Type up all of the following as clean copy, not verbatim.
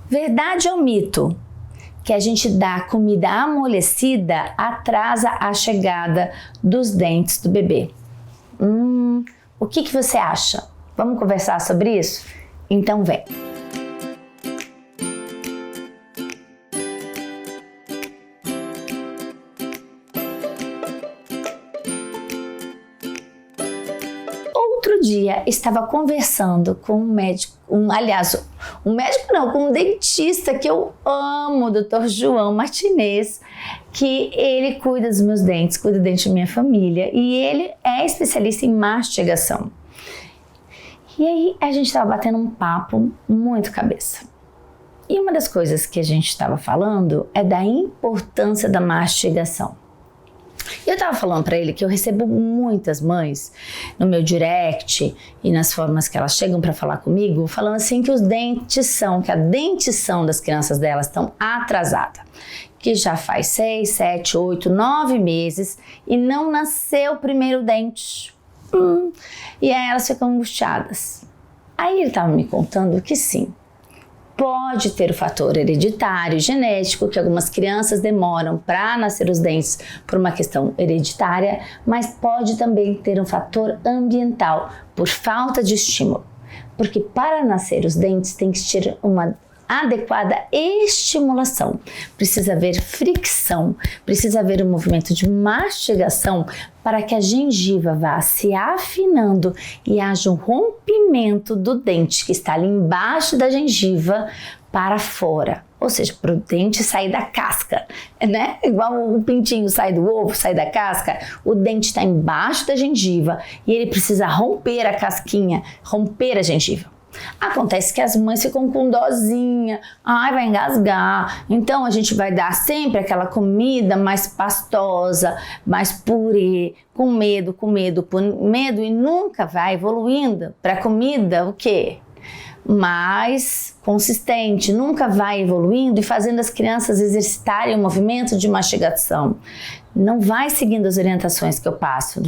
Verdade ou mito? Que a gente dá comida amolecida atrasa a chegada dos dentes do bebê. O que você acha? Vamos conversar sobre isso? Então vem! Outro dia estava conversando com um médico, com um dentista que eu amo, o Dr. João Martinez, que ele cuida dos meus dentes, cuida dos dentes da minha família e ele é especialista em mastigação. E aí a gente estava batendo um papo muito cabeça. E uma das coisas que a gente estava falando é da importância da mastigação. Eu estava falando para ele que eu recebo muitas mães no meu direct e nas formas que elas chegam para falar comigo, falando assim que que a dentição das crianças delas estão atrasada, que já faz 6, 7, 8, 9 meses e não nasceu o primeiro dente. E aí elas ficam angustiadas. Aí ele estava me contando que sim, pode ter o fator hereditário, genético, que algumas crianças demoram para nascer os dentes por uma questão hereditária, mas pode também ter um fator ambiental, por falta de estímulo. Porque para nascer os dentes tem que ter uma adequada estimulação, precisa haver fricção, precisa haver um movimento de mastigação para que a gengiva vá se afinando e haja um rompimento do dente que está ali embaixo da gengiva para fora, ou seja, para o dente sair da casca, né? Igual o pintinho sai do ovo, sai da casca, o dente está embaixo da gengiva e ele precisa romper a casquinha, romper a gengiva. Acontece que as mães ficam com dozinha, vai engasgar, então a gente vai dar sempre aquela comida mais pastosa, mais purê, com medo e nunca vai evoluindo para comida o quê? Mais consistente, nunca vai evoluindo e fazendo as crianças exercitarem o movimento de mastigação. Não vai seguindo as orientações que eu passo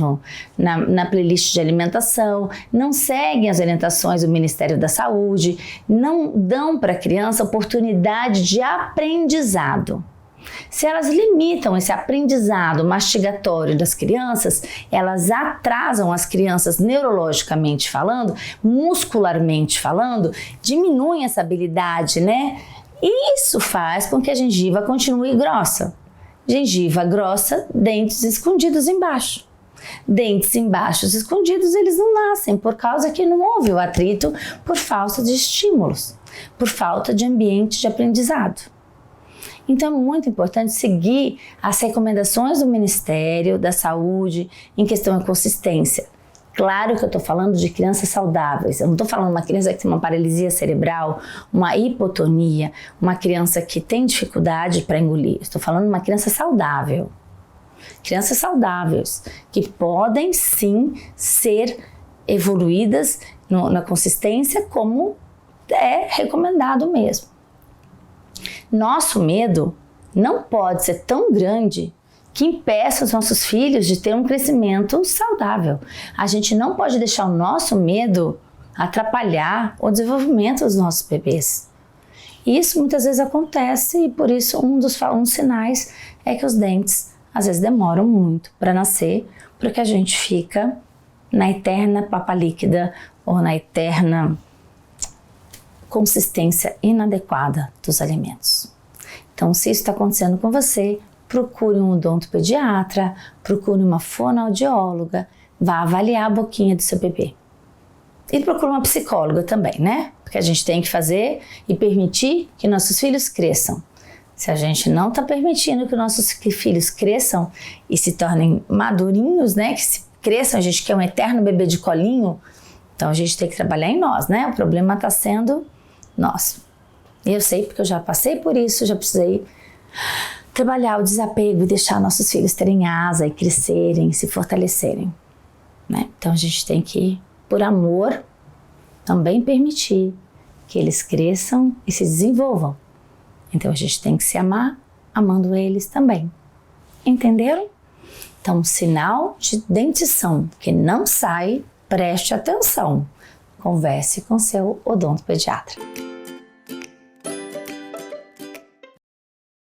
na playlist de alimentação, não seguem as orientações do Ministério da Saúde, não dão para a criança oportunidade de aprendizado. Se elas limitam esse aprendizado mastigatório das crianças, elas atrasam as crianças neurologicamente falando, muscularmente falando, diminuem essa habilidade, né? E isso faz com que a gengiva continue grossa. Gengiva grossa, dentes escondidos embaixo. Dentes embaixo escondidos, eles não nascem por causa que não houve o atrito por falta de estímulos, por falta de ambiente de aprendizado. Então é muito importante seguir as recomendações do Ministério da Saúde em questão de consistência. Claro que eu estou falando de crianças saudáveis, eu não estou falando de uma criança que tem uma paralisia cerebral, uma hipotonia, uma criança que tem dificuldade para engolir. Estou falando de uma criança saudável. Crianças saudáveis que podem sim ser evoluídas na consistência como é recomendado mesmo. Nosso medo não pode ser tão grande que impeça os nossos filhos de ter um crescimento saudável. A gente não pode deixar o nosso medo atrapalhar o desenvolvimento dos nossos bebês. Isso muitas vezes acontece e por isso um dos sinais é que os dentes às vezes demoram muito para nascer, porque a gente fica na eterna papa líquida ou na eterna consistência inadequada dos alimentos. Então, se isso está acontecendo com você, procure um odontopediatra, procure uma fonoaudióloga, vá avaliar a boquinha do seu bebê. E procure uma psicóloga também, né? Porque a gente tem que fazer e permitir que nossos filhos cresçam. Se a gente não está permitindo que nossos filhos cresçam e se tornem madurinhos, né? Que se cresçam, a gente quer um eterno bebê de colinho, então a gente tem que trabalhar em nós, né? O problema está sendo nós. E eu sei porque eu já passei por isso, já precisei trabalhar o desapego e deixar nossos filhos terem asa e crescerem, se fortalecerem, né? Então a gente tem que, por amor, também permitir que eles cresçam e se desenvolvam. Então a gente tem que se amar, amando eles também. Entenderam? Então, sinal de dentição que não sai, preste atenção. Converse com seu odontopediatra.